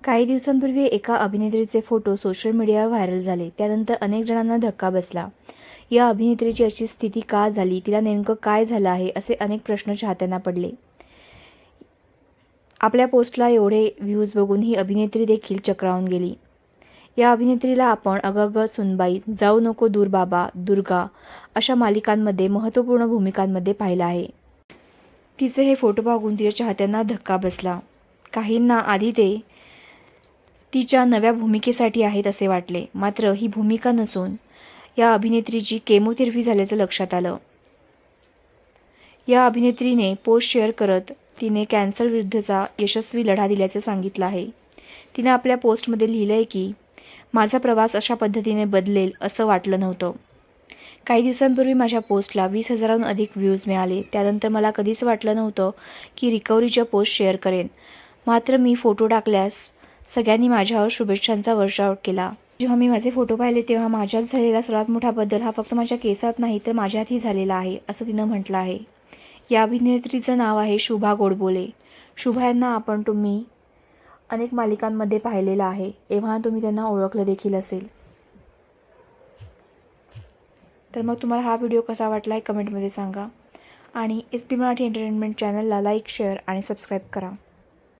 काही दिवसांपूर्वी एका अभिनेत्रीचे फोटो सोशल मीडियावर व्हायरल झाले. त्यानंतर अनेक जणांना धक्का बसला. या अभिनेत्रीची अशी स्थिती का झाली? तिला नेमकं काय झालं आहे? असे अनेक प्रश्न चाहत्यांना पडले. आपल्या पोस्टला एवढे व्ह्यूज बघून ही अभिनेत्री देखील चक्रावून गेली. या अभिनेत्रीला आपण अगं अगं सुनबाई, जाऊ नको दूर बाबा, दुर्गा अशा मालिकांमध्ये महत्त्वपूर्ण भूमिकांमध्ये पाहिलं आहे. तिचे हे फोटो बघून तिच्या चाहत्यांना धक्का बसला. काहींना आधी ते तिच्या नव्या भूमिकेसाठी आहेत असे वाटले. मात्र ही भूमिका नसून या अभिनेत्रीची केमोथेरपी झाल्याचं लक्षात आलं. या अभिनेत्रीने पोस्ट शेअर करत तिने कॅन्सर विरुद्धचा यशस्वी लढा दिल्याचं सांगितलं आहे. तिने आपल्या पोस्टमध्ये लिहिलं आहे की, माझा प्रवास अशा पद्धतीने बदलेल असं वाटलं नव्हतं. काही दिवसांपूर्वी माझ्या पोस्टला 20,000हून अधिक व्ह्यूज मिळाले. त्यानंतर मला कधीच वाटलं नव्हतं की रिकव्हरीच्या पोस्ट शेअर करेन. मात्र मी फोटो टाकल्यास सगळ्यांनी माझ्यावर शुभेच्छांचा वर्षाव केला. जेव्हा मी माझे फोटो पाहिले तेव्हा माझ्यात झालेला सर्वात मोठा बदल हा फक्त माझ्या केसात नाही तर माझ्यातही झालेला आहे, असं तिनं म्हटलं आहे. या अभिनेत्रीचं नाव आहे शुभा गोडबोले. शुभा यांना तुम्ही अनेक मालिकांमध्ये पाहिलेलं आहे. एव्हा तुम्ही त्यांना ओळखलं देखील असेल. तर मग तुम्हाला हा व्हिडिओ कसा वाटला आहे कमेंटमध्ये सांगा. आणि SP मराठी एंटरटेनमेंट चॅनलला लाईक, शेअर आणि सबस्क्राईब करा.